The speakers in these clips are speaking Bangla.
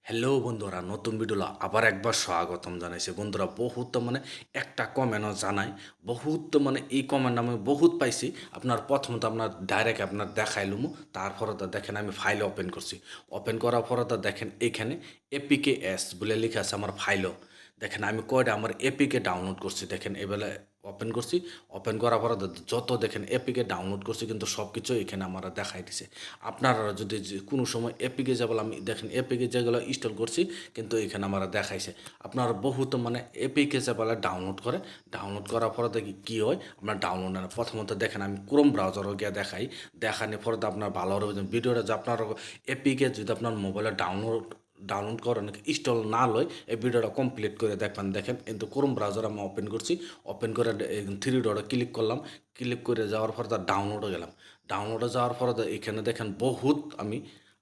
হ্যালো বন্ধুরা, নতুন ভিডিও আবার একবার স্বাগতম জানাইছে বন্ধুরা। বহুত একটা কমেন্টও জানাই, বহুত এই কমেন্ট আমি বহুত পাইছি। আপনার প্রথমত আপনার ডাইরেক্ট আপনার দেখাইলুম, তারপরে তো দেখেন আমি ফাইল ওপেন করছি। ওপেন করার পরে তো দেখেন এইখানে এপিকে এস বলে লেখা আছে আমার ফাইলও। দেখেন আমি কয়টা আমার এপিকে ডাউনলোড করছি, দেখেন এবেলা ওপেন করছি। ওপেন করার পরে যত দেখেন এপিকে ডাউনলোড করছি, কিন্তু সব কিছু এখানে আমরা দেখাই দিছে। আপনারা যদি কোনো সময় এপিকে যাবল আমি দেখেন এপিকে যেগুলো ইনস্টল করছি, কিন্তু এখানে আমরা দেখাইছে। আপনারা বহুত এপিকে যাবলে ডাউনলোড করার পরে দেখি কী হয়। আপনার ডাউনলোড না, প্রথমত দেখেন আমি ক্রোম ব্রাউজারও গিয়ে দেখানোর পরে তো আপনার ভালো হবে ভিডিওটা যে আপনার এপিকে যদি আপনার মোবাইলে ডাউনলোড করেন ইনস্টল না লয়, এই ভিডিওটা কমপ্লিট করে দেখবেন। দেখেন কিন্তু ক্রোম ব্রাউজার আমি ওপেন করছি। ওপেন করে থ্রি ডটে ক্লিক করলাম। ক্লিক করে যাওয়ার পর তার ডাউনলোডে গেলাম। ডাউনলোডে যাওয়ার পরে এখানে দেখেন বহুত আমি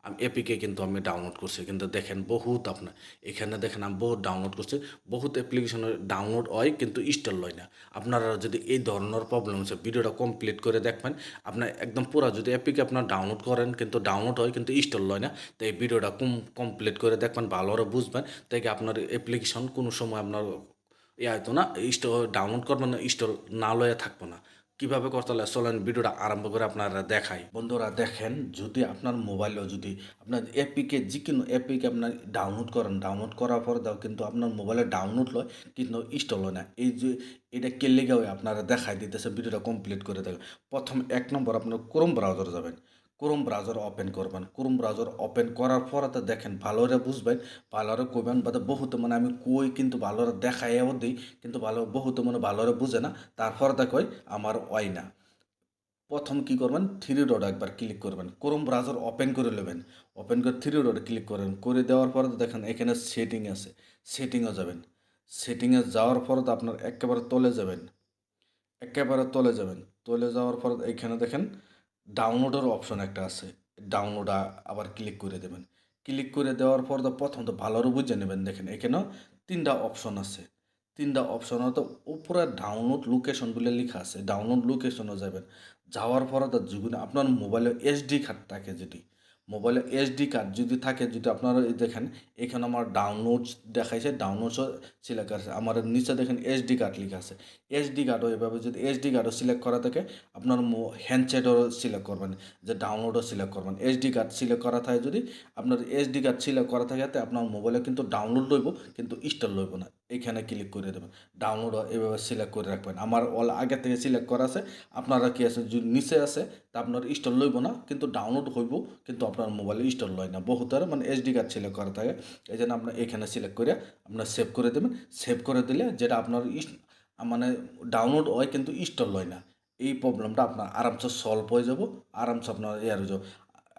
আমি এপিকে কিন্তু আমি ডাউনলোড করছি, কিন্তু দেখেন বহুত আপনার এখানে দেখেন আমি বহুত ডাউনলোড করছি। বহুত অ্যাপ্লিকেশনের ডাউনলোড হয় কিন্তু ইনস্টল হয় না। আপনারা যদি এই ধরনের প্রবলেম হচ্ছে, ভিডিওটা কমপ্লিট করে দেখবেন। আপনার একদম পুরো যদি এপিকে আপনার ডাউনলোড করেন কিন্তু ডাউনলোড হয় কিন্তু ইনস্টল হয় না, তো এই ভিডিওটা কমপ্লিট করে দেখবেন, ভালোভাবে বুঝবেন। তাই আপনার অ্যাপ্লিকেশন কোনো সময় আপনার হয়তো না ডাউনলোড করবেন না, ইনস্টল না লয়ে থাকবো না। কীভাবে করতে হলে চলেন ভিডিওটা আরম্ভ করে আপনারা দেখাই। বন্ধুরা দেখেন, যদি আপনার মোবাইলেও যদি আপনার এপিকে যে কোনো এপিকে আপনার ডাউনলোড করেন, ডাউনলোড করার পরে দাও কিন্তু আপনার মোবাইলে ডাউনলোড হয় কিন্তু ইনস্টল হয় না। এই যে এটা কে লেগে হয় আপনারা দেখাই দিতেছে, ভিডিওটা কমপ্লিট করে দেখেন। প্রথম এক নম্বর আপনার ক্রোম ব্রাউজার যাবেন। ক্রোম ব্রাউজার ওপেন করবেন। ক্রোম ব্রাউজার ওপেন করার পরে তো দেখেন ভালোরে বুঝবেন, ভালোরে কইবেন। বা বহুত আমি কই কিন্তু ভালোরে দেখাইও দিই, কিন্তু বহুত ভালোরে বুঝে না। তারপরে দেখই আমার হয় না। প্রথম কী করবেন, থ্রি ডট একবার ক্লিক করবেন। ক্রোম ব্রাউজার ওপেন করে নেবেন। ওপেন করে থ্রি ডটে ক্লিক করেন। করে দেওয়ার পরে তো দেখেন এখানে সেটিং আছে, সেটিংয়ে যাবেন। সেটিংয়ে যাওয়ার পরে তো আপনার একেবারে তলে যাবেন। একেবারে তলে যাবেন। তলে যাওয়ার পর এইখানে দেখেন ডাউনলোডের অপশন একটা আছে। ডাউনলোড আবার ক্লিক করে দেবেন। ক্লিক করে দেওয়ার পর তো প্রথম তো ভালোভাবে বুঝে নেবেন। দেখেন এখানেও তিনটা অপশন আছে। তিনটা অপশন তো উপরে ডাউনলোড লোকেশন বলে লেখা আছে। ডাউনলোড লোকেশনে যাবেন। যাওয়ার পরে তো যদি আপনার মোবাইলে এসডি কার্ড থাকে, যদি মোবাইলে এসডি কার্ড যদি থাকে, যদি আপনারা দেখেন এখানে আমার ডাউনলোডস দেখাইছে, ডাউনলোডসও সিলেক্ট আছে। আমার নিচে দেখেন এসডি কার্ড লেখা আছে। এসডি কার্ডও এভাবে যদি এসডি কার্ডও সিলেক্ট করা থাকে, আপনার হ্যান্ডসেটও সিলেক্ট করবেন, যে ডাউনলোডও সিলেক্ট করবেন। এসডি কার্ড সিলেক্ট করা থাকে, যদি আপনার এসডি কার্ড সিলেক্ট করা থাকে আপনার মোবাইলে কিন্তু ডাউনলোড লইব কিন্তু ইনস্টল লইব না। এখানে ক্লিক করে দেবেন। ডাউনলোড এভাবে সিলেক্ট করে রাখবেন। আমার আগে থেকে সিলেক্ট করা আছে। আপনারা কি আছে যদি নিচে আছে, তা আপনার ইনস্টল লইব না কিন্তু ডাউনলোড হইব, কিন্তু আপনার মোবাইলে ইনস্টল লয় না। বহুতের এসডি কার্ড সিলেক্ট করা থাকে। এই জন্য আপনার এখানে সিলেক্ট করে আপনার সেভ করে দেবেন। সেভ করে দিলে যেটা আপনার ডাউনলোড হয় কিন্তু ইনস্টল হয় না, এই প্রবলেমটা আপনার আরামসে সলভ হয়ে যাব। আরামসে আপনার হয়ে যাব,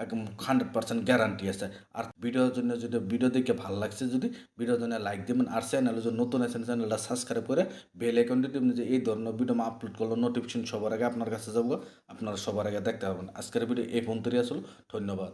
একদম 100% গ্যারান্টি আছে। আর ভিডিওর জন্য যদি ভিডিও দেখে ভালো লাগছে, যদি ভিডিওর জন্য লাইক দেবেন। আর চ্যানেলে যদি নতুন আছেন চ্যানেলটা সাবস্ক্রাইব করে বেল আইকনটি টিপে যে এই ধরনের ভিডিও আপলোড করলে নোটিফিকেশন সবার আগে আপনার কাছে যাবো, আপনারা সবার আগে দেখতে পাবেন। আজকের ভিডিও এই পর্যন্তই আসলে। ধন্যবাদ।